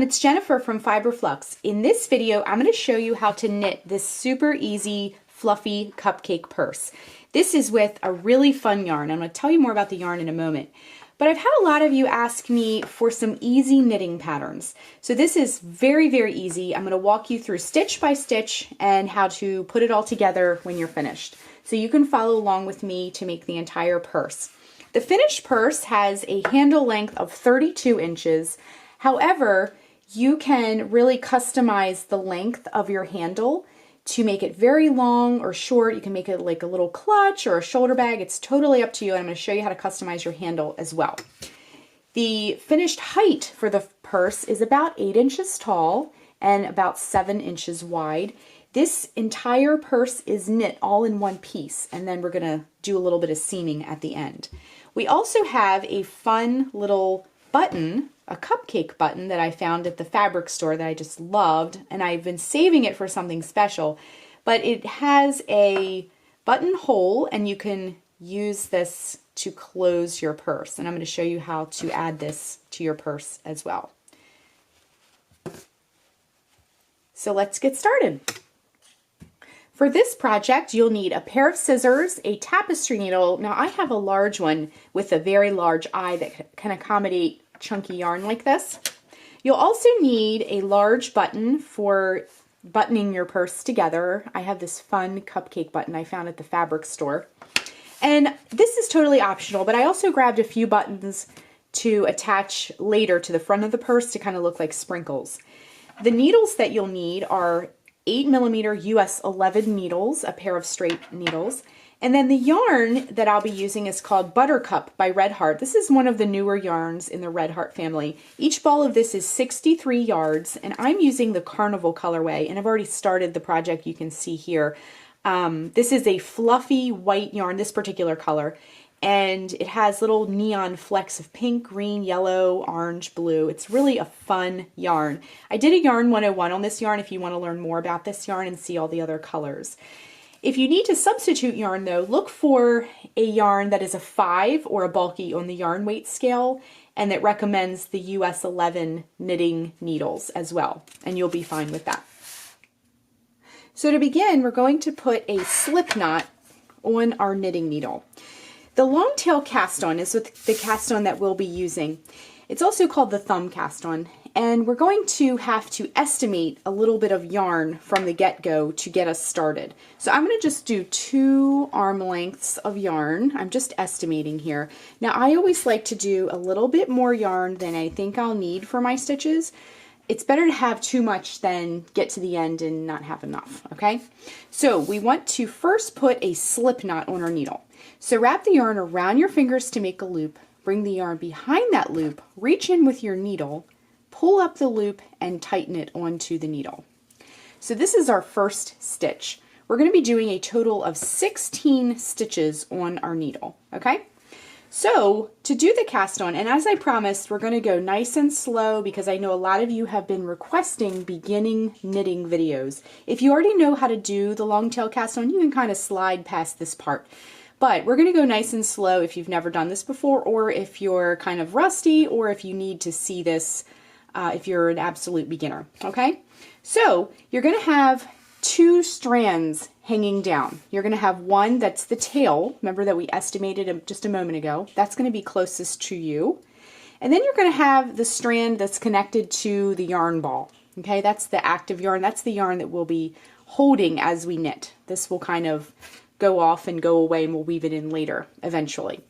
it's Jennifer from Fiberflux. In this video, I'm going to show you how to knit this super easy fluffy cupcake purse. This is with a really fun yarn. I'm going to tell you more about the yarn in a moment. But I've had a lot of you ask me for some easy knitting patterns. So this is very, very easy. I'm going to walk you through stitch by stitch and how to put it all together when you're finished. So you can follow along with me to make the entire purse. The finished purse has a handle length of 32 inches. However, you can really customize the length of your handle to make it very long or short. You can make it like a little clutch or a shoulder bag. It's totally up to you, and I'm going to show you how to customize your handle as well. The finished height for the purse is about 8 inches tall and about 7 inches wide. This entire purse is knit all in one piece, and then we're going to do a little bit of seaming at the end. We also have a fun little button, a cupcake button that I found at the fabric store that I just loved, and I've been saving it for something special. But it has a buttonhole, and you can use this to close your purse. And I'm going to show you how to add this to your purse as well. So let's get started. For this project, you'll need a pair of scissors, a tapestry needle. Now I have a large one with a very large eye that can accommodate chunky yarn like this. You'll also need a large button for buttoning your purse together. I have this fun cupcake button I found at the fabric store. And this is totally optional, but I also grabbed a few buttons to attach later to the front of the purse to kind of look like sprinkles. The needles that you'll need are 8mm US 11 needles, a pair of straight needles. And then the yarn that I'll be using is called Buttercup by Red Heart. This is one of the newer yarns in the Red Heart family. Each ball of this is 63 yards, and I'm using the Carnival colorway, and I've already started the project. You can see here. This is a fluffy white yarn, this particular color, and it has little neon flecks of pink, green, yellow, orange, blue. It's really a fun yarn. I did a Yarn 101 on this yarn if you want to learn more about this yarn and see all the other colors. If you need to substitute yarn though, look for a yarn that is a 5 or a bulky on the yarn weight scale, and that recommends the US 11 knitting needles as well, and you'll be fine with that. So to begin, we're going to put a slip knot on our knitting needle. The long tail cast on is the cast on that we'll be using. It's also called the thumb cast on, and we're going to have to estimate a little bit of yarn from the get-go to get us started. So I'm going to just do 2 arm lengths of yarn. I'm just estimating here. Now I always like to do a little bit more yarn than I think I'll need for my stitches. It's better to have too much than get to the end and not have enough, okay? So we want to first put a slip knot on our needle. So wrap the yarn around your fingers to make a loop, bring the yarn behind that loop, reach in with your needle, pull up the loop, and tighten it onto the needle. So this is our first stitch. We're going to be doing a total of 16 stitches on our needle, okay? So to do the cast on, and as I promised, we're going to go nice and slow because I know a lot of you have been requesting beginning knitting videos. If you already know how to do the long tail cast on, you can kind of slide past this part. But we're going to go nice and slow if you've never done this before, or if you're kind of rusty, or if you need to see this if you're an absolute beginner, okay? So you're going to have 2 strands hanging down. You're going to have one that's the tail, remember that we estimated just a moment ago. That's going to be closest to you. And then you're going to have the strand that's connected to the yarn ball, okay? That's the active yarn. That's the yarn that we'll be holding as we knit. This will kind of go off and go away, and we'll weave it in later eventually.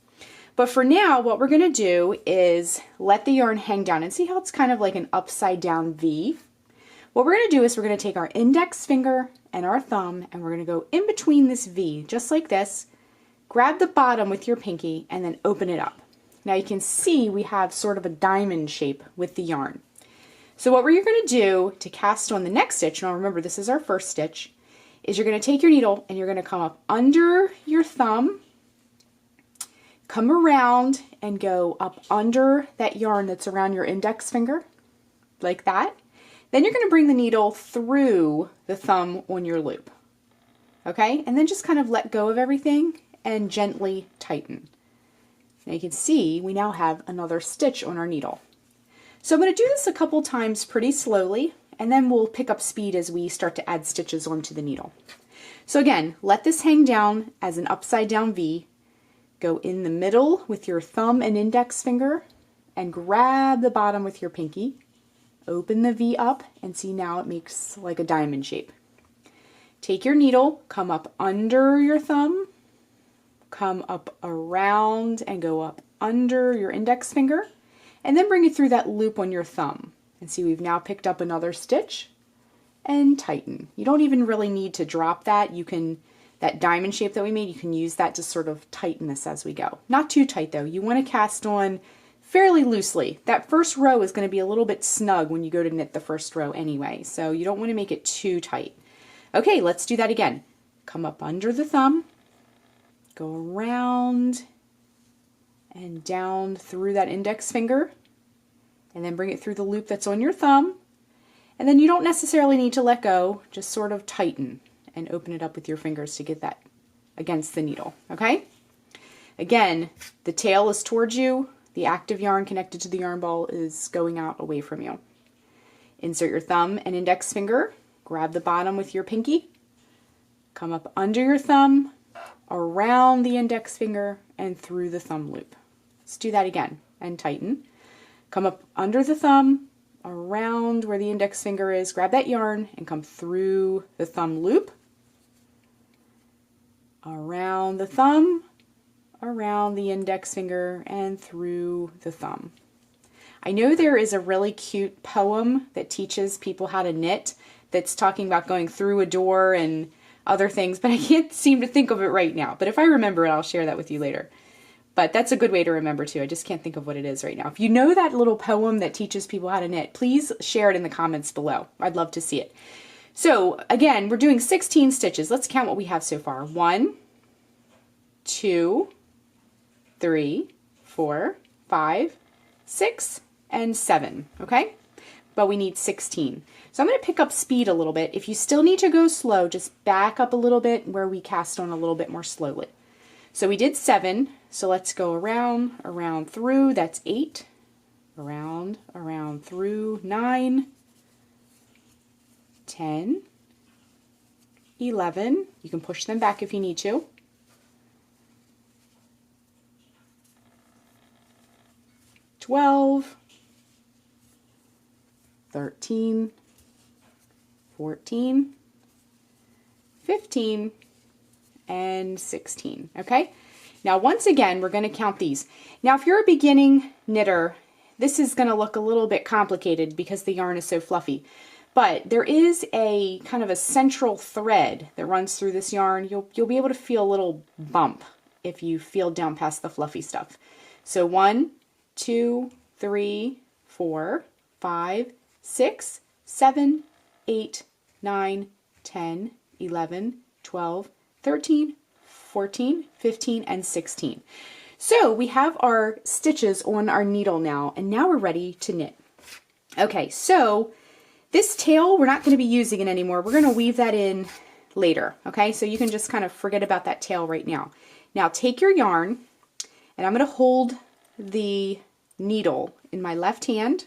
But for now, what we're going to do is let the yarn hang down, and see how it's kind of like an upside down V? What we're going to do is we're going to take our index finger and our thumb, and we're going to go in between this V, just like this, grab the bottom with your pinky, and then open it up. Now you can see we have sort of a diamond shape with the yarn. So what we're going to do to cast on the next stitch, now remember this is our first stitch, is you're going to take your needle and you're going to come up under your thumb, come around and go up under that yarn that's around your index finger, like that. Then you're going to bring the needle through the thumb on your loop, okay? And then just kind of let go of everything and gently tighten. Now you can see we now have another stitch on our needle. So I'm going to do this a couple times pretty slowly, and then we'll pick up speed as we start to add stitches onto the needle. So again, let this hang down as an upside down V. Go in the middle with your thumb and index finger and grab the bottom with your pinky. Open the V up and see now it makes like a diamond shape. Take your needle, come up under your thumb, come up around and go up under your index finger, and then bring it through that loop on your thumb. And see, we've now picked up another stitch and tighten. You don't even really need to drop that. You can, that diamond shape that we made, you can use that to sort of tighten this as we go. Not too tight though. You want to cast on fairly loosely. That first row is going to be a little bit snug when you go to knit the first row anyway, so you don't want to make it too tight. Okay, let's do that again. Come up under the thumb, go around and down through that index finger, and then bring it through the loop that's on your thumb. And then you don't necessarily need to let go, just sort of tighten and open it up with your fingers to get that against the needle, okay? Again, the tail is towards you, the active yarn connected to the yarn ball is going out away from you. Insert your thumb and index finger, grab the bottom with your pinky, come up under your thumb, around the index finger, and through the thumb loop. Let's do that again and tighten. Come up under the thumb, around where the index finger is, grab that yarn and come through the thumb loop, around the thumb, around the index finger, and through the thumb. I know there is a really cute poem that teaches people how to knit that's talking about going through a door and other things, but I can't seem to think of it right now. But if I remember it, I'll share that with you later. But that's a good way to remember too. I just can't think of what it is right now. If you know that little poem that teaches people how to knit, please share it in the comments below. I'd love to see it. So again, we're doing 16 stitches. Let's count what we have so far. 1, 2, 3, 4, 5, 6, and 7, okay? But we need 16. So I'm going to pick up speed a little bit. If you still need to go slow, just back up a little bit where we cast on a little bit more slowly. So we did 7, so let's go around, around through, that's 8, around, around through, 9, 10, 11, you can push them back if you need to, 12, 13, 14, 15, and 16, okay? Now once again, we're going to count these. Now if you're a beginning knitter, this is going to look a little bit complicated because the yarn is so fluffy. But there is a kind of a central thread that runs through this yarn. You'll be able to feel a little bump if you feel down past the fluffy stuff. So 1, 2, 3, 4, 5, 6, 7, 8, 9, 10, 11, 12, 13, 14, 15, and 16. So we have our stitches on our needle now, and now we're ready to knit. Okay, so this tail, we're not going to be using it anymore. We're going to weave that in later, okay? So you can just kind of forget about that tail right now. Now take your yarn, and I'm going to hold the needle in my left hand,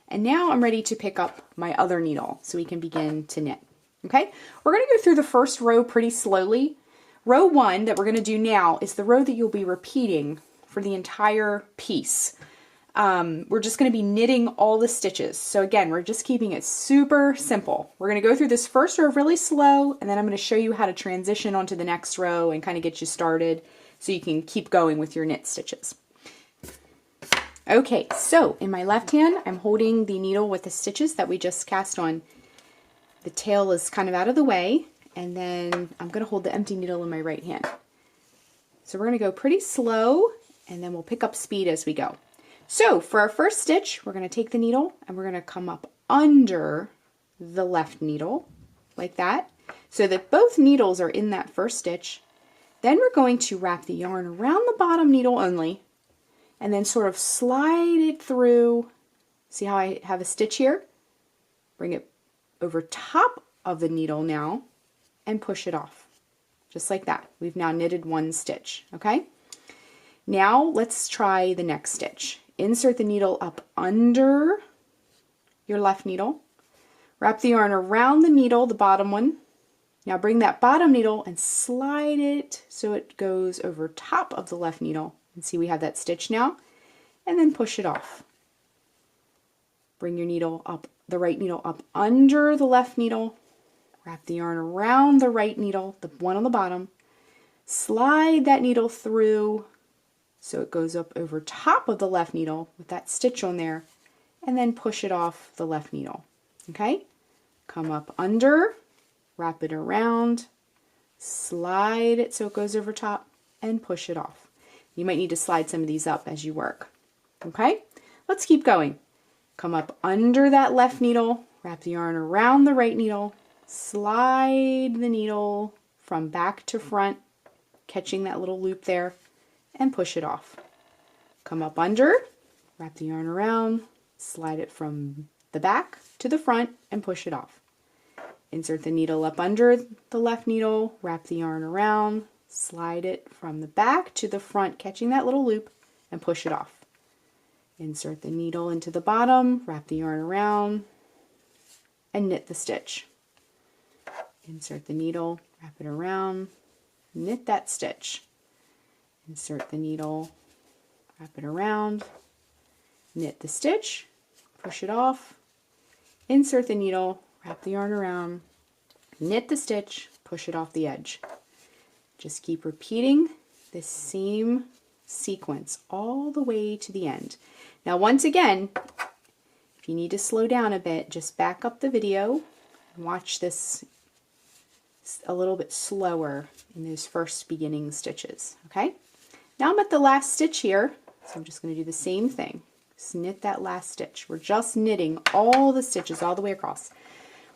and now I'm ready to pick up my other needle so we can begin to knit. Okay, we're going to go through the first row pretty slowly. Row 1 that we're going to do now is the row that you'll be repeating for the entire piece. We're just going to be knitting all the stitches. So again, we're just keeping it super simple. We're going to go through this first row really slow, and then I'm going to show you how to transition onto the next row and kind of get you started so you can keep going with your knit stitches. Okay, so in my left hand, I'm holding the needle with the stitches that we just cast on. The tail is kind of out of the way, and then I'm going to hold the empty needle in my right hand. So we're going to go pretty slow, and then we'll pick up speed as we go. So for our first stitch, we're going to take the needle, and we're going to come up under the left needle, like that, so that both needles are in that first stitch. Then we're going to wrap the yarn around the bottom needle only, and then sort of slide it through. See how I have a stitch here? Bring it over top of the needle now and push it off. Just like that. We've now knitted one stitch, okay? Now let's try the next stitch. Insert the needle up under your left needle. Wrap the yarn around the needle, the bottom one. Now bring that bottom needle and slide it so it goes over top of the left needle. And see, we have that stitch now. And then push it off. Bring your needle up, the right needle up under the left needle. Wrap the yarn around the right needle, the one on the bottom. Slide that needle through so it goes up over top of the left needle with that stitch on there, and then push it off the left needle. Okay? Come up under, wrap it around, slide it so it goes over top, and push it off. You might need to slide some of these up as you work. Okay? Let's keep going. Come up under that left needle, wrap the yarn around the right needle, slide the needle from back to front, catching that little loop there, and push it off. Come up under, wrap the yarn around, slide it from the back to the front, and push it off. Insert the needle up under the left needle, wrap the yarn around, slide it from the back to the front, catching that little loop, and push it off. Insert the needle into the bottom, wrap the yarn around, and knit the stitch. Insert the needle, wrap it around, knit that stitch. Insert the needle, wrap it around, knit the stitch, push it off. Insert the needle, wrap the yarn around, knit the stitch, push it off the edge. Just keep repeating this same sequence all the way to the end. Now once again, if you need to slow down a bit, just back up the video and watch this a little bit slower in those first beginning stitches. Okay? Now I'm at the last stitch here, so I'm just going to do the same thing. Just knit that last stitch. We're just knitting all the stitches all the way across.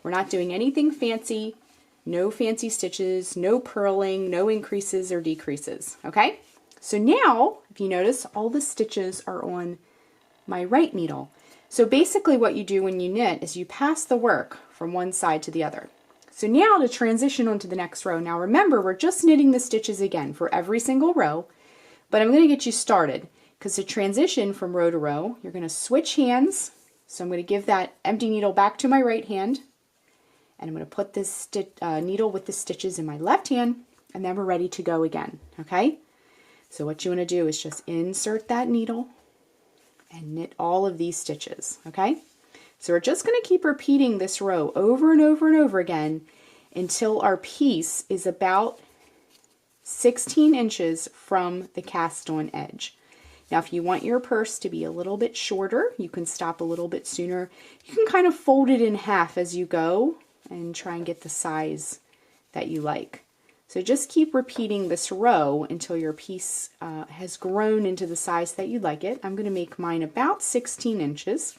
We're not doing anything fancy, no fancy stitches, no purling, no increases or decreases. Okay? So now, if you notice, all the stitches are on my right needle. So basically what you do when you knit is you pass the work from one side to the other. So now to transition onto the next row. Now remember, we're just knitting the stitches again for every single row, but I'm going to get you started because to transition from row to row, you're going to switch hands. So I'm going to give that empty needle back to my right hand, and I'm going to put this needle with the stitches in my left hand, and then we're ready to go again. Okay? So what you want to do is just insert that needle and knit all of these stitches. Okay? So we're just going to keep repeating this row over and over and over again until our piece is about 16 inches from the cast on edge. Now if you want your purse to be a little bit shorter, you can stop a little bit sooner. You can kind of fold it in half as you go and try and get the size that you like. So just keep repeating this row until your piece has grown into the size that you like it. I'm going to make mine about 16 inches.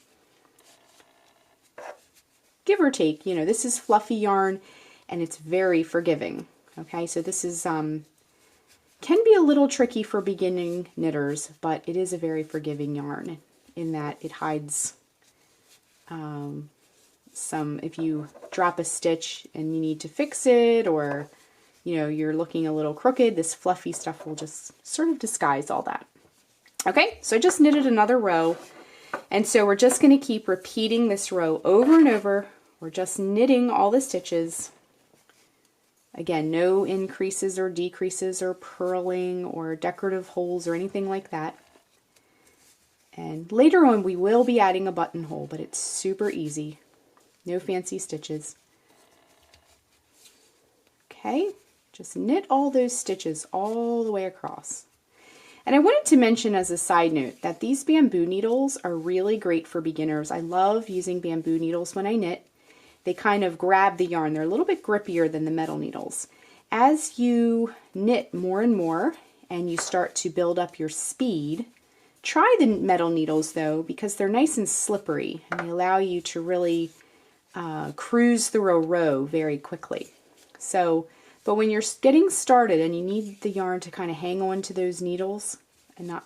Give or take, you know, this is fluffy yarn and it's very forgiving. Okay, so this is can be a little tricky for beginning knitters, but it is a very forgiving yarn in that it hides some, if you drop a stitch and you need to fix it, or you know, you're looking a little crooked, this fluffy stuff will just sort of disguise all that. Okay, so I just knitted another row, and so we're just going to keep repeating this row over and over. We're just knitting all the stitches. Again, no increases or decreases or purling or decorative holes or anything like that. And later on we will be adding a buttonhole, but it's super easy. No fancy stitches. Okay, just knit all those stitches all the way across. And I wanted to mention as a side note that these bamboo needles are really great for beginners. I love using bamboo needles when I knit. They kind of grab the yarn. They're a little bit grippier than the metal needles. As you knit more and more and you start to build up your speed, try the metal needles though, because they're nice and slippery and they allow you to really cruise through a row very quickly. So, but when you're getting started and you need the yarn to kind of hang on to those needles and not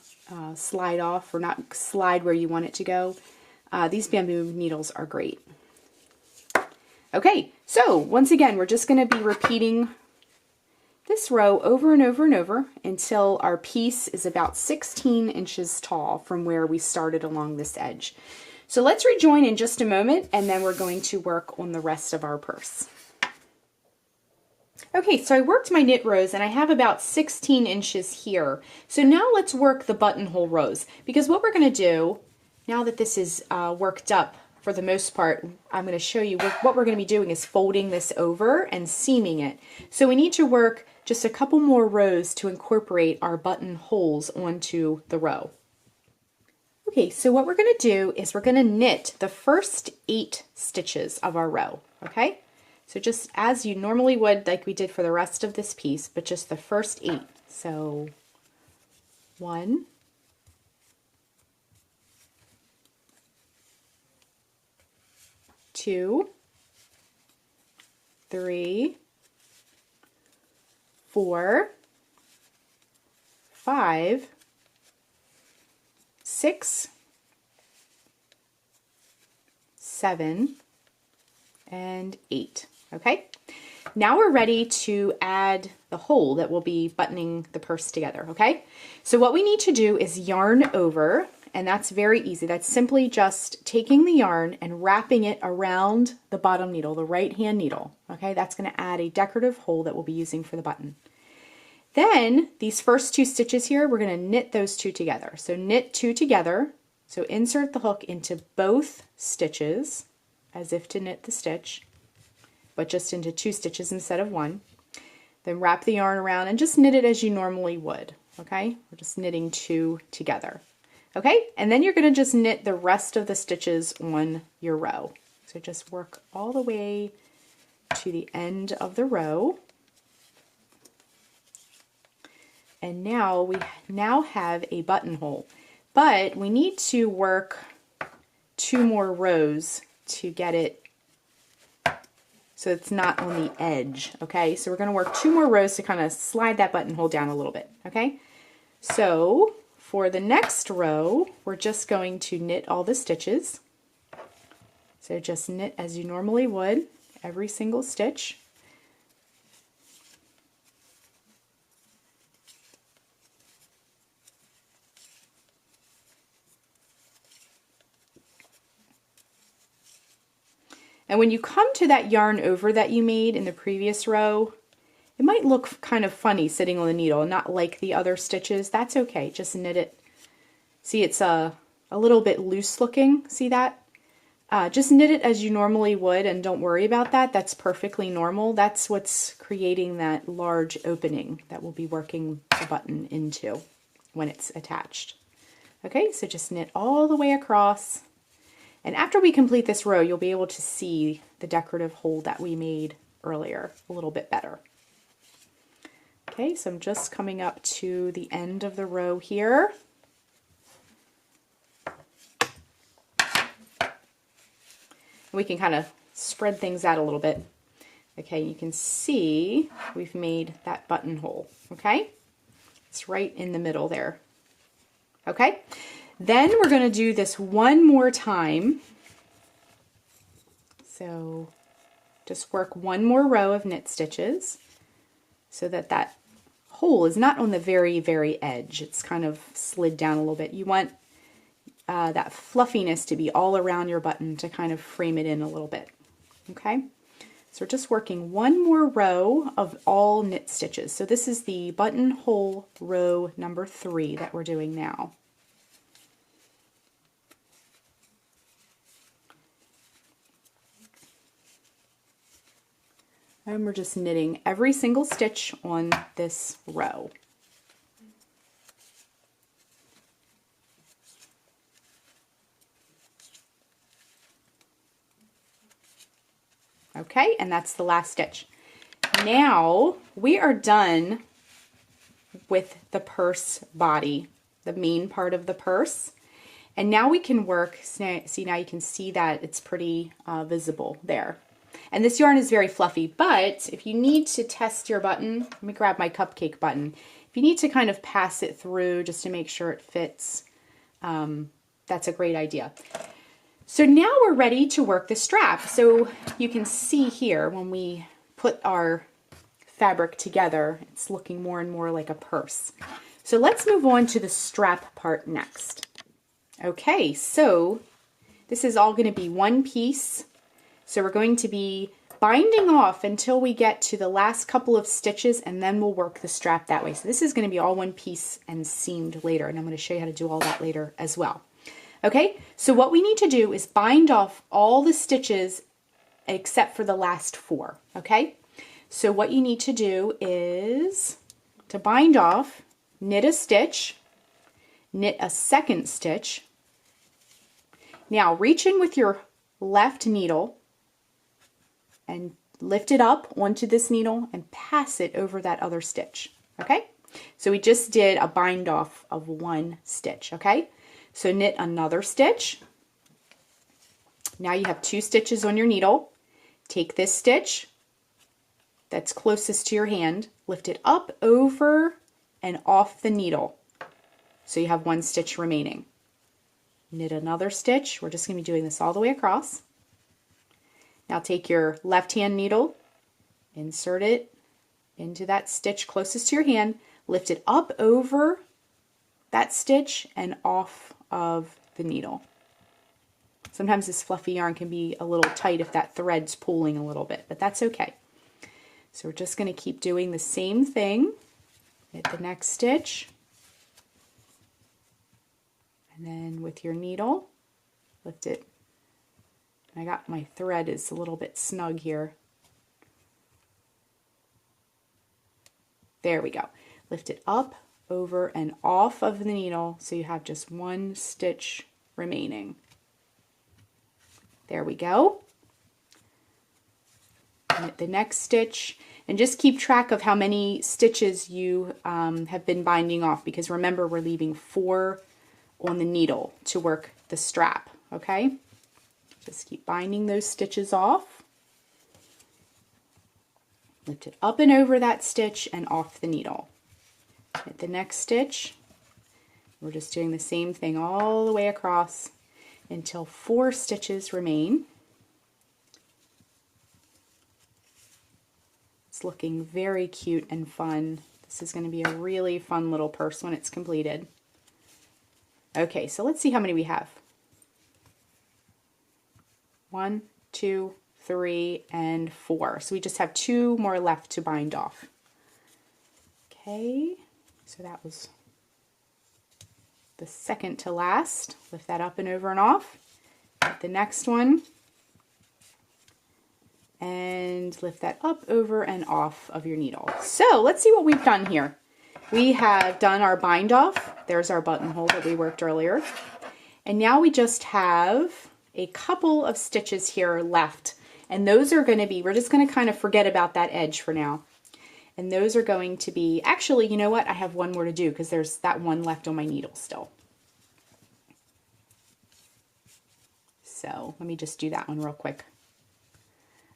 slide off or not slide where you want it to go, these bamboo needles are great. Okay, so once again, we're just going to be repeating this row over and over and over until our piece is about 16 inches tall from where we started along this edge. So let's rejoin in just a moment, and then we're going to work on the rest of our purse. Okay, so I worked my knit rows and I have about 16 inches here. So now let's work the buttonhole rows, because what we're going to do, now that this is worked up for the most part, I'm going to show you what we're going to be doing is folding this over and seaming it. So we need to work just a couple more rows to incorporate our buttonholes onto the row. Okay, so what we're going to do is we're going to knit the first 8 stitches of our row, okay? So just as you normally would, like we did for the rest of this piece, but just the first 8. So 1, 2, 3, 4, 5, 6, 7, and 8. Okay, now we're ready to add the hole that will be buttoning the purse together. Okay, so what we need to do is yarn over, and that's very easy. That's simply just taking the yarn and wrapping it around the bottom needle, the right hand needle. Okay, that's going to add a decorative hole that we'll be using for the button. Then these first 2 stitches here, we're going to knit those 2 together. So knit 2 together. So insert the hook into both stitches as if to knit the stitch, but just into 2 stitches instead of 1. Then wrap the yarn around and just knit it as you normally would. Okay, we're just knitting 2 together. Okay, and then you're going to just knit the rest of the stitches on your row. So just work all the way to the end of the row. And now we have a buttonhole, but we need to work 2 more rows to get it so it's not on the edge. Okay, so we're going to work 2 more rows to kind of slide that buttonhole down a little bit. Okay, so for the next row, we're just going to knit all the stitches. So just knit as you normally would, every single stitch. And when you come to that yarn over that you made in the previous row, it might look kind of funny sitting on the needle, not like the other stitches. That's okay, just knit it. See, it's a little bit loose looking, see that? Just knit it as you normally would and don't worry about that. That's perfectly normal. That's what's creating that large opening that we'll be working the button into when it's attached. Okay, so just knit all the way across. And after we complete this row, you'll be able to see the decorative hole that we made earlier a little bit better. Okay, so I'm just coming up to the end of the row here. We can kind of spread things out a little bit. Okay, you can see we've made that buttonhole. Okay, it's right in the middle there. Okay. Then we're going to do this one more time. So just work 1 more row of knit stitches so that that hole is not on the very, very edge. It's kind of slid down a little bit. You want that fluffiness to be all around your button to kind of frame it in a little bit. Okay, so we're just working 1 more row of all knit stitches. So this is the buttonhole row number 3 that we're doing now. And we're just knitting every single stitch on this row. Okay, and that's the last stitch. Now we are done with the purse body, the main part of the purse. And now we can work, see now you can see that it's pretty visible there. And this yarn is very fluffy, but if you need to test your button, let me grab my cupcake button. If you need to kind of pass it through just to make sure it fits, that's a great idea. So now we're ready to work the strap. So you can see here when we put our fabric together, it's looking more and more like a purse. So let's move on to the strap part next. Okay, so This is all going to be one piece. So we're going to be binding off until we get to the last couple of stitches, and then we'll work the strap that way. So this is going to be all one piece and seamed later, and I'm going to show you how to do all that later as well. Okay, so what we need to do is bind off all the stitches except for the last 4, okay? So what you need to do is to bind off, knit a stitch, knit a second stitch. Now reach in with your left needle and lift it up onto this needle and pass it over that other stitch, okay? So we just did a bind off of 1 stitch, okay? So knit another stitch. Now you have 2 stitches on your needle. Take this stitch that's closest to your hand, lift it up, over, and off the needle. So you have 1 stitch remaining. Knit another stitch. We're just going to be doing this all the way across. Now take your left hand needle, insert it into that stitch closest to your hand, lift it up over that stitch and off of the needle. Sometimes this fluffy yarn can be a little tight if that thread's pulling a little bit, but that's okay. So we're just going to keep doing the same thing. Knit the next stitch, and then with your needle, lift it. I got my thread is a little bit snug here. There we go. Lift it up, over, and off of the needle so you have just 1 stitch remaining. There we go. Knit the next stitch, and just keep track of how many stitches you have been binding off, because remember we're leaving 4 on the needle to work the strap, okay? Just keep binding those stitches off. Lift it up and over that stitch and off the needle. Knit the next stitch. We're just doing the same thing all the way across until 4 stitches remain. It's looking very cute and fun. This is going to be a really fun little purse when it's completed. Okay, so let's see how many we have. 1, 2, 3, and 4. So we just have 2 more left to bind off. Okay, so that was the second to last. Lift that up and over and off. Get the next one. And lift that up, over, and off of your needle. So let's see what we've done here. We have done our bind off. There's our buttonhole that we worked earlier. And now we just have a couple of stitches here left, and those are going to be, we're just going to kind of forget about that edge for now, and those are going to be, actually, you know what, I have one more to do because there's that one left on my needle still. So let me just do that one real quick.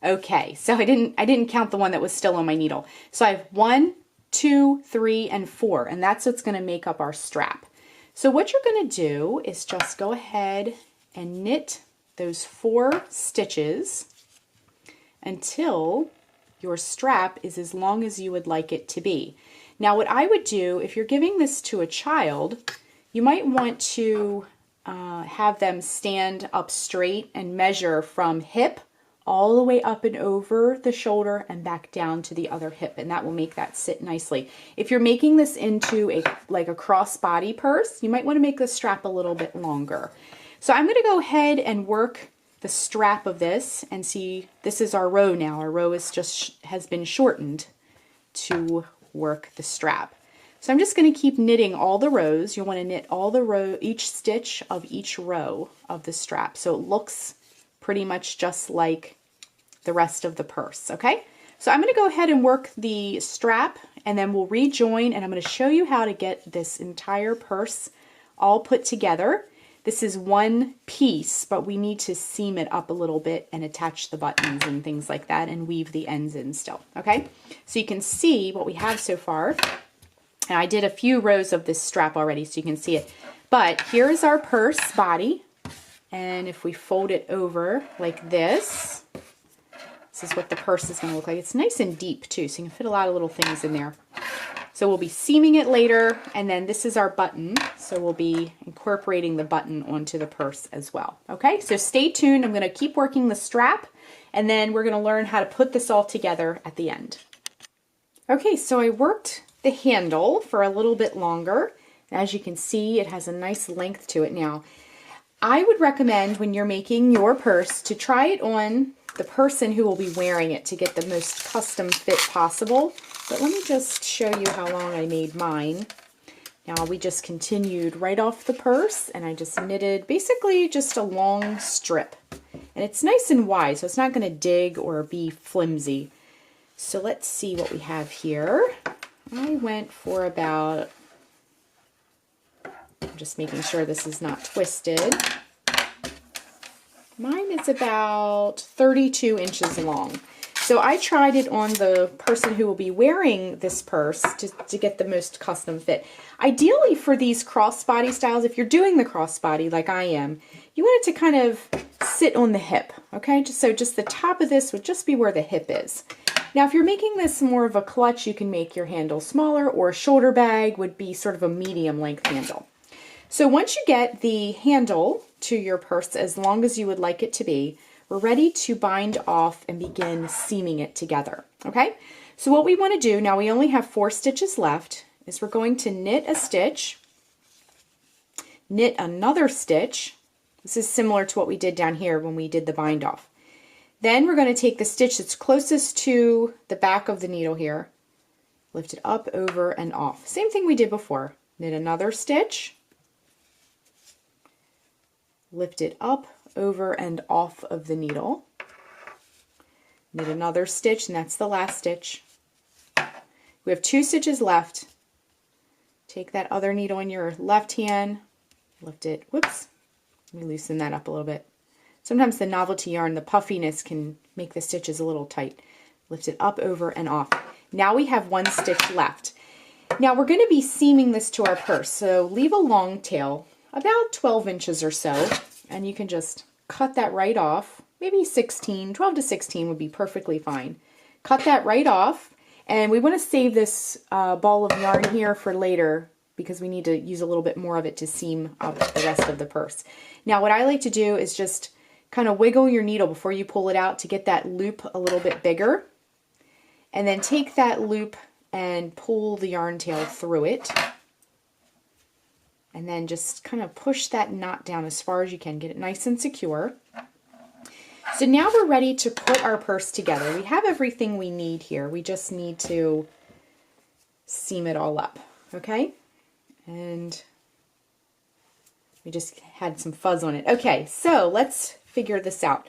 Okay, so I didn't count the one that was still on my needle. So I have 1, 2, 3, and 4, and that's what's going to make up our strap. So what you're going to do is just go ahead and knit those 4 stitches until your strap is as long as you would like it to be. Now what I would do, if you're giving this to a child, you might want to have them stand up straight and measure from hip all the way up and over the shoulder and back down to the other hip, and that will make that sit nicely. If you're making this into like a crossbody purse, you might want to make the strap a little bit longer. So I'm going to go ahead and work the strap of this, and see, this is our row now. Our row is has been shortened to work the strap. So I'm just going to keep knitting all the rows. You'll want to knit all the each stitch of each row of the strap, so it looks pretty much just like the rest of the purse, okay? So I'm going to go ahead and work the strap, and then we'll rejoin, and I'm going to show you how to get this entire purse all put together. This is one piece, but we need to seam it up a little bit and attach the buttons and things like that and weave the ends in still, okay? So you can see what we have so far. And I did a few rows of this strap already so you can see it. But here's our purse body. And if we fold it over like this, this is what the purse is going to look like. It's nice and deep too, so you can fit a lot of little things in there. So we'll be seaming it later, and then this is our button. So we'll be incorporating the button onto the purse as well. Okay, so stay tuned. I'm going to keep working the strap, and then we're going to learn how to put this all together at the end. Okay, so I worked the handle for a little bit longer. As you can see, it has a nice length to it now. I would recommend when you're making your purse to try it on the person who will be wearing it to get the most custom fit possible. But let me just show you how long I made mine. Now we just continued right off the purse, and I just knitted basically just a long strip. And it's nice and wide, so it's not going to dig or be flimsy. So let's see what we have here. I went for about, I'm just making sure this is not twisted. Mine is about 32 inches long. So I tried it on the person who will be wearing this purse to get the most custom fit. Ideally for these crossbody styles, if you're doing the crossbody like I am, you want it to kind of sit on the hip, okay? Just the top of this would just be where the hip is. Now if you're making this more of a clutch, you can make your handle smaller, or a shoulder bag would be sort of a medium length handle. So once you get the handle to your purse as long as you would like it to be, we're ready to bind off and begin seaming it together, okay? So what we want to do, now we only have 4 stitches left, is we're going to knit a stitch, knit another stitch. This is similar to what we did down here when we did the bind off. Then we're going to take the stitch that's closest to the back of the needle here, lift it up, over, and off. Same thing we did before. Knit another stitch, lift it up, over, and off of the needle. Knit another stitch, and that's the last stitch. We have 2 stitches left. Take that other needle in your left hand, lift it, whoops, let me loosen that up a little bit. Sometimes the novelty yarn, the puffiness can make the stitches a little tight. Lift it up, over, and off. Now we have 1 stitch left. Now we're going to be seaming this to our purse, so leave a long tail, about 12 inches or so, and you can just cut that right off. Maybe 12 to 16 would be perfectly fine. Cut that right off, and we want to save this ball of yarn here for later because we need to use a little bit more of it to seam up the rest of the purse. Now what I like to do is just kind of wiggle your needle before you pull it out to get that loop a little bit bigger, and then take that loop and pull the yarn tail through it. And then just kind of push that knot down as far as you can. Get it nice and secure. So now we're ready to put our purse together. We have everything we need here. We just need to seam it all up, okay? And we just had some fuzz on it. Okay, so let's figure this out.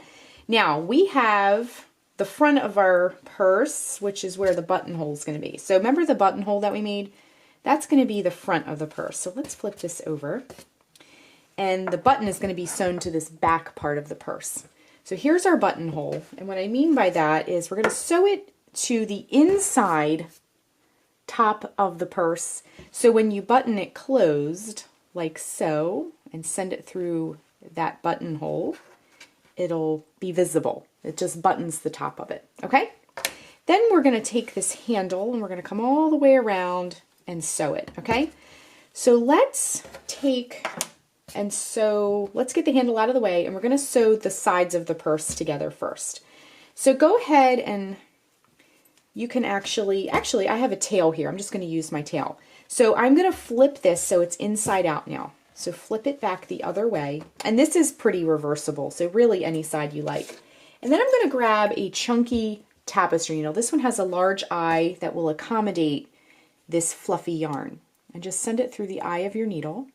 Now we have the front of our purse, which is where the buttonhole is going to be. So remember the buttonhole that we made? That's going to be the front of the purse. So let's flip this over. And the button is going to be sewn to this back part of the purse. So here's our buttonhole. And what I mean by that is we're going to sew it to the inside top of the purse. So when you button it closed, like so, and send it through that buttonhole, it'll be visible. It just buttons the top of it. Okay? Then we're going to take this handle and we're going to come all the way around and sew it, okay? So let's take and sew, let's get the handle out of the way, and we're going to sew the sides of the purse together first. So go ahead and you can actually I have a tail here. I'm just going to use my tail. So I'm going to flip this so it's inside out now. So flip it back the other way, and this is pretty reversible, so really any side you like. And then I'm going to grab a chunky tapestry needle. This one has a large eye that will accommodate this fluffy yarn, and just send it through the eye of your needle.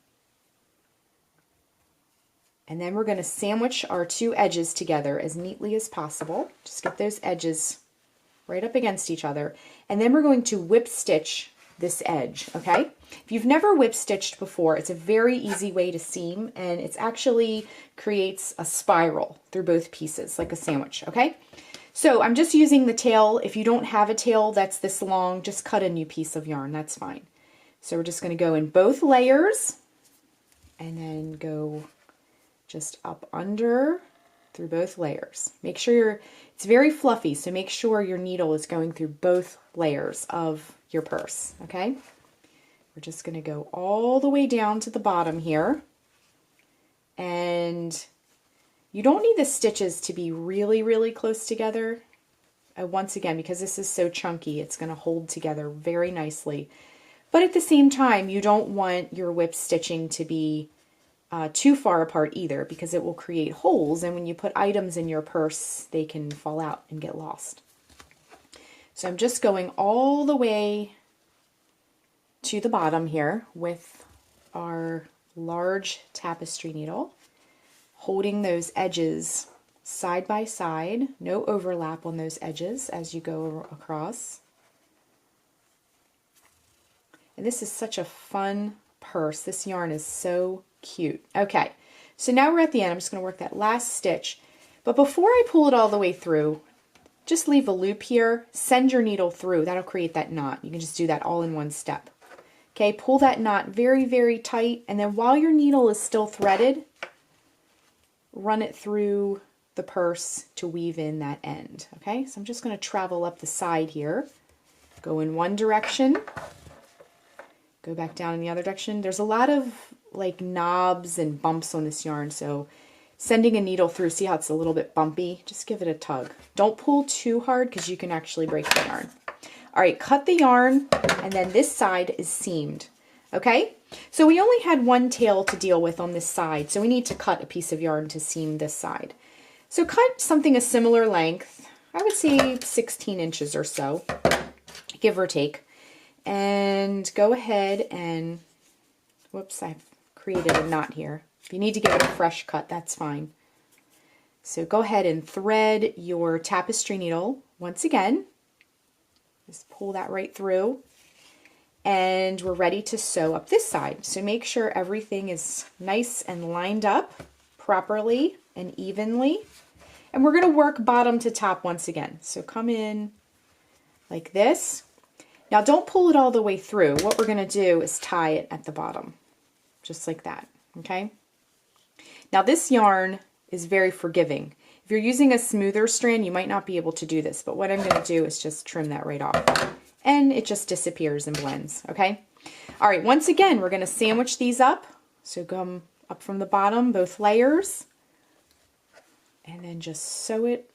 And then we're going to sandwich our 2 edges together as neatly as possible. Just get those edges right up against each other, and then we're going to whip stitch this edge, okay? If you've never whip stitched before, it's a very easy way to seam, and it actually creates a spiral through both pieces like a sandwich, okay? So I'm just using the tail. If you don't have a tail that's this long, just cut a new piece of yarn, that's fine. So we're just going to go in both layers and then go just up under through both layers. Make sure it's very fluffy, so make sure your needle is going through both layers of your purse, okay? We're just going to go all the way down to the bottom here. And you don't need the stitches to be really, really close together. Once again, because this is so chunky, it's going to hold together very nicely. But at the same time, you don't want your whip stitching to be too far apart either, because it will create holes, and when you put items in your purse, they can fall out and get lost. So I'm just going all the way to the bottom here with our large tapestry needle, holding those edges side by side, no overlap on those edges as you go across. And this is such a fun purse. This yarn is so cute. Okay, so now we're at the end. I'm just going to work that last stitch. But before I pull it all the way through, just leave a loop here. Send your needle through. That'll create that knot. You can just do that all in one step. Okay, pull that knot very, very tight. And then while your needle is still threaded, run it through the purse to weave in that end. Okay, so I'm just going to travel up the side here. Go in one direction. Go back down in the other direction. There's a lot of like knobs and bumps on this yarn, so sending a needle through, see how it's a little bit bumpy? Just give it a tug. Don't pull too hard because you can actually break the yarn. All right, cut the yarn, and then this side is seamed. Okay, so we only had one tail to deal with on this side, so we need to cut a piece of yarn to seam this side. So cut something a similar length, I would say 16 inches or so, give or take. And go ahead and, whoops, I've created a knot here. If you need to give it a fresh cut, that's fine. So go ahead and thread your tapestry needle once again. Just pull that right through. And we're ready to sew up this side. So make sure everything is nice and lined up properly and evenly. And we're going to work bottom to top once again. So come in like this. Now don't pull it all the way through. What we're going to do is tie it at the bottom, just like that, okay? Now this yarn is very forgiving. If you're using a smoother strand, you might not be able to do this, but what I'm going to do is just trim that right off. And it just disappears and blends, okay? All right, once again, we're going to sandwich these up. So come up from the bottom, both layers, and then just sew it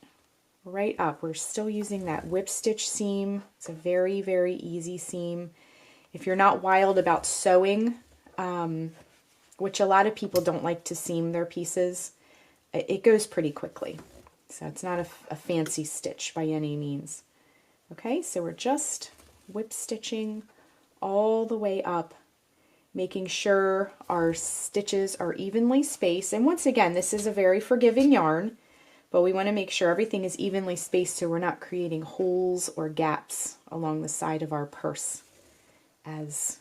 right up. We're still using that whip stitch seam. It's a very, very easy seam. If you're not wild about sewing, which a lot of people don't like to seam their pieces, it goes pretty quickly. So it's not a fancy stitch by any means. Okay, so we're just whip stitching all the way up, making sure our stitches are evenly spaced. And once again, this is a very forgiving yarn, but we want to make sure everything is evenly spaced so we're not creating holes or gaps along the side of our purse as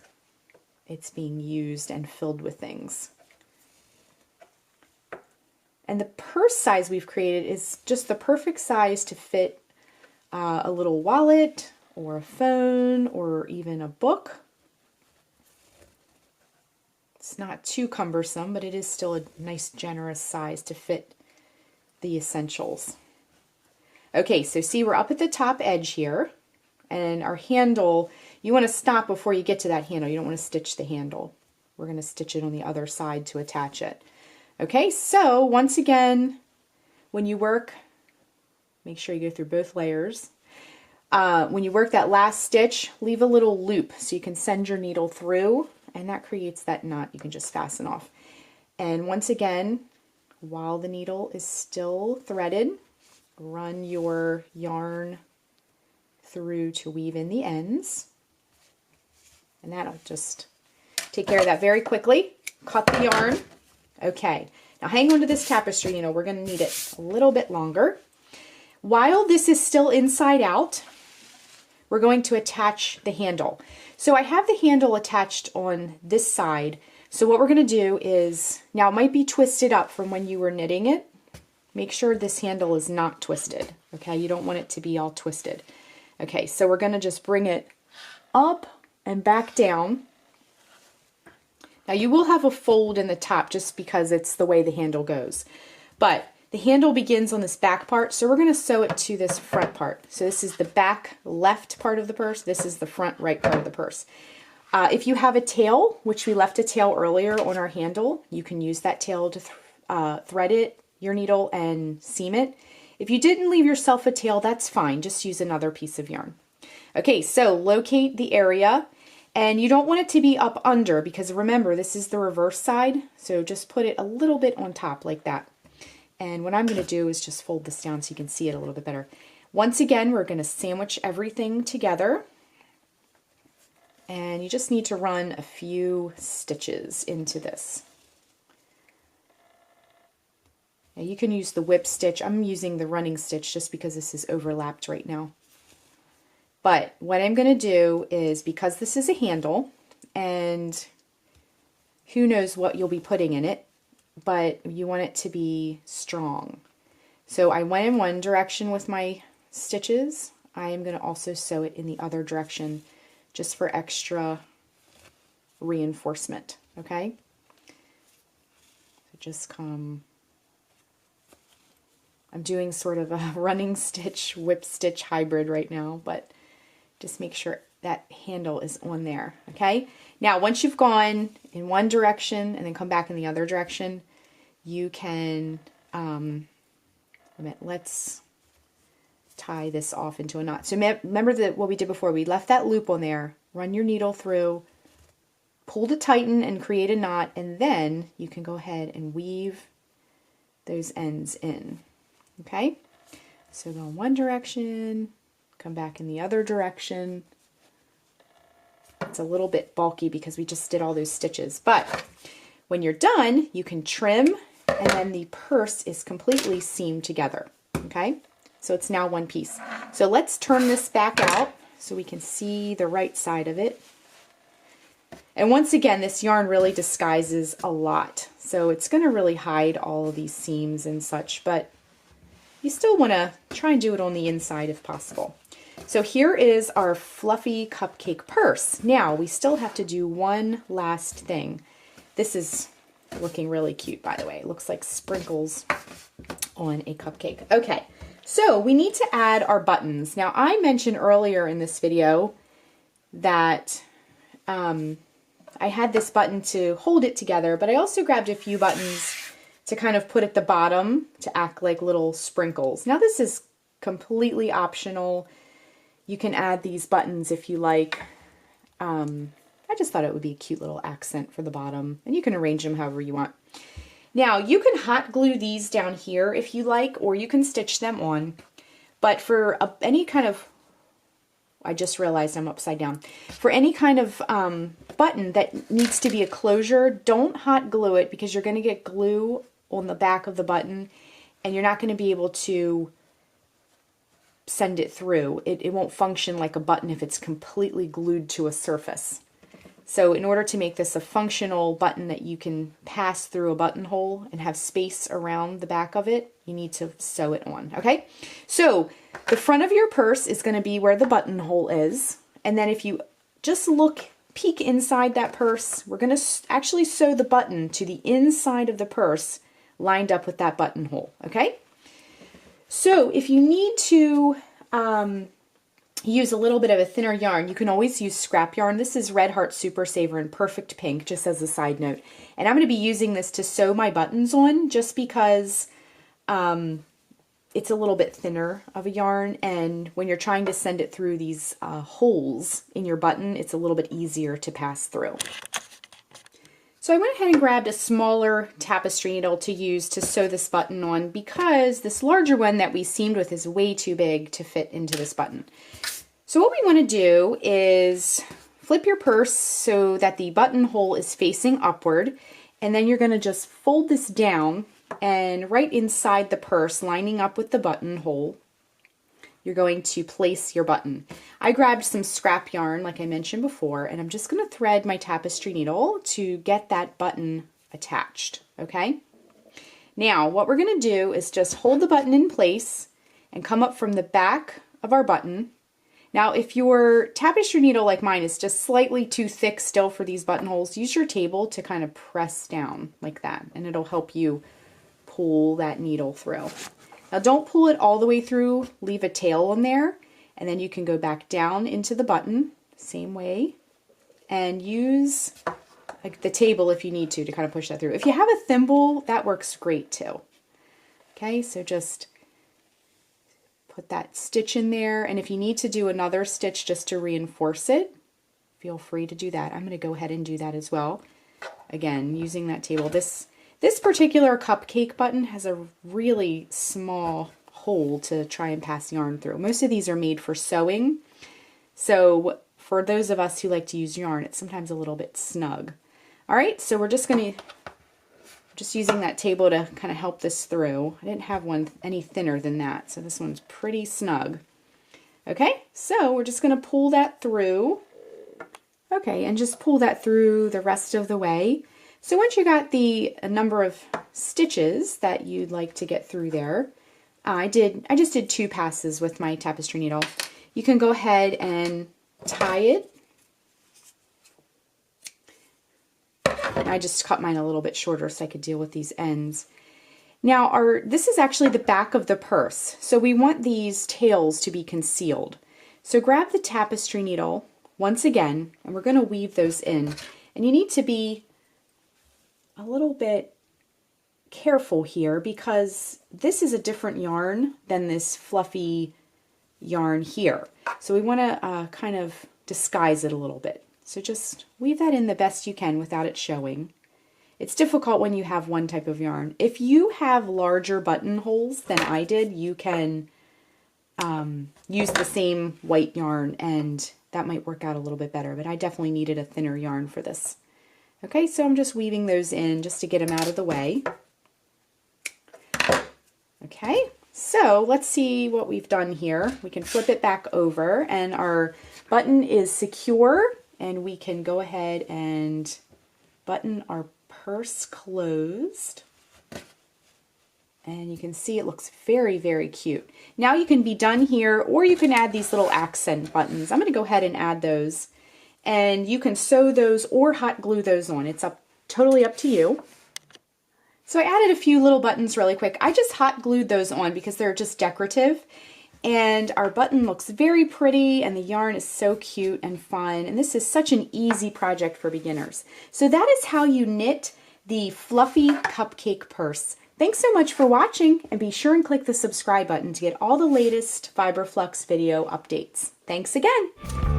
it's being used and filled with things. And the purse size we've created is just the perfect size to fit a little wallet or a phone or even a book. It's not too cumbersome, but it is still a nice generous size to fit the essentials. Okay, so see, we're up at the top edge here, and our handle, you want to stop before you get to that handle. You don't want to stitch the handle. We're going to stitch it on the other side to attach it. Okay, so once again, when you work, make sure you go through both layers. When you work that last stitch, leave a little loop so you can send your needle through, and that creates that knot you can just fasten off. And once again, while the needle is still threaded, run your yarn through to weave in the ends. And that'll just take care of that very quickly. Cut the yarn. Okay, now hang on to this tapestry needle. We're going to need it a little bit longer. While this is still inside out, we're going to attach the handle. So I have the handle attached on this side. So what we're going to do is, now it might be twisted up from when you were knitting it. Make sure this handle is not twisted, okay? You don't want it to be all twisted. Okay, so we're going to just bring it up and back down. Now you will have a fold in the top just because it's the way the handle goes. But The handle begins on this back part, so we're going to sew it to this front part. So this is the back left part of the purse. This is the front right part of the purse. If you have a tail, which we left a tail earlier on our handle, you can use that tail to thread it, your needle, and seam it. If you didn't leave yourself a tail, that's fine. Just use another piece of yarn. Okay, so locate the area, and you don't want it to be up under because remember, this is the reverse side. So just put it a little bit on top like that. And what I'm going to do is just fold this down so you can see it a little bit better. Once again, we're going to sandwich everything together. And you just need to run a few stitches into this. Now you can use the whip stitch. I'm using the running stitch just because this is overlapped right now. But what I'm going to do is, because this is a handle, and who knows what you'll be putting in it, but you want it to be strong. So I went in one direction with my stitches. I am going to also sew it in the other direction just for extra reinforcement, okay? So just come, I'm doing sort of a running stitch, whip stitch hybrid right now, but just make sure that handle is on there, okay? Now, once you've gone in one direction and then come back in the other direction, you can, let's tie this off into a knot. So remember that what we did before, we left that loop on there, run your needle through, pull to tighten and create a knot, and then you can go ahead and weave those ends in, okay? So go in one direction, come back in the other direction. It's a little bit bulky because we just did all those stitches, but when you're done, you can trim, and then the purse is completely seamed together, okay? So it's now one piece. So let's turn this back out so we can see the right side of it. And once again, this yarn really disguises a lot. So it's going to really hide all of these seams and such, but you still want to try and do it on the inside if possible. So here is our Fluffy Cupcake Purse. Now we still have to do one last thing. This is looking really cute, by the way. It looks like sprinkles on a cupcake. Okay, so we need to add our buttons. Now I mentioned earlier in this video that I had this button to hold it together, but I also grabbed a few buttons to kind of put at the bottom to act like little sprinkles. Now this is completely optional. You can add these buttons if you like. I just thought it would be a cute little accent for the bottom, and you can arrange them however you want. Now you can hot glue these down here if you like, or you can stitch them on. But for any kind of, I just realized I'm upside down. For any kind of button that needs to be a closure, don't hot glue it because you're going to get glue on the back of the button and you're not going to be able to send it through. It won't function like a button if it's completely glued to a surface. So in order to make this a functional button that you can pass through a buttonhole and have space around the back of it, you need to sew it on, okay? So the front of your purse is going to be where the buttonhole is. And then if you just peek inside that purse, we're going to actually sew the button to the inside of the purse lined up with that buttonhole, okay? So if you need to use a little bit of a thinner yarn, you can always use scrap yarn. This is Red Heart Super Saver in Perfect Pink, just as a side note. And I'm going to be using this to sew my buttons on just because it's a little bit thinner of a yarn, and when you're trying to send it through these holes in your button, it's a little bit easier to pass through. So I went ahead and grabbed a smaller tapestry needle to use to sew this button on because this larger one that we seamed with is way too big to fit into this button. So what we want to do is flip your purse so that the buttonhole is facing upward, and then you're going to just fold this down, and right inside the purse, lining up with the buttonhole, you're going to place your button. I grabbed some scrap yarn like I mentioned before, and I'm just going to thread my tapestry needle to get that button attached, okay? Now what we're going to do is just hold the button in place and come up from the back of our button. Now if your tapestry needle like mine is just slightly too thick still for these buttonholes, use your table to kind of press down like that, and it'll help you pull that needle through. Now don't pull it all the way through, leave a tail on there, and then you can go back down into the button, same way, and use like the table if you need to kind of push that through. If you have a thimble, that works great too. Okay, so just put that stitch in there, and if you need to do another stitch just to reinforce it, feel free to do that. I'm going to go ahead and do that as well. Again, using that table. This particular cupcake button has a really small hole to try and pass yarn through. Most of these are made for sewing, so for those of us who like to use yarn, it's sometimes a little bit snug. All right, so we're just using that table to kind of help this through. I didn't have one any thinner than that, so this one's pretty snug. Okay, so we're just going to pull that through. Okay, and just pull that through the rest of the way. So once you got the number of stitches that you'd like to get through there, I just did 2 passes with my tapestry needle. You can go ahead and tie it. I just cut mine a little bit shorter so I could deal with these ends. Now this is actually the back of the purse, so we want these tails to be concealed. So grab the tapestry needle once again, and we're going to weave those in. And you need to be a little bit careful here because this is a different yarn than this fluffy yarn here. So we want to kind of disguise it a little bit. So just weave that in the best you can without it showing. It's difficult when you have one type of yarn. If you have larger buttonholes than I did, you can use the same white yarn and that might work out a little bit better, but I definitely needed a thinner yarn for this. Okay, so I'm just weaving those in just to get them out of the way. Okay, so let's see what we've done here. We can flip it back over and our button is secure, and we can go ahead and button our purse closed. And you can see it looks very, very cute. Now you can be done here, or you can add these little accent buttons. I'm going to go ahead and add those. And you can sew those or hot glue those on. It's totally up to you. So I added a few little buttons really quick. I just hot glued those on because they're just decorative. And our button looks very pretty, and the yarn is so cute and fun. And this is such an easy project for beginners. So that is how you knit the Fluffy Cupcake Purse. Thanks so much for watching, and be sure and click the subscribe button to get all the latest Fiber Flux video updates. Thanks again!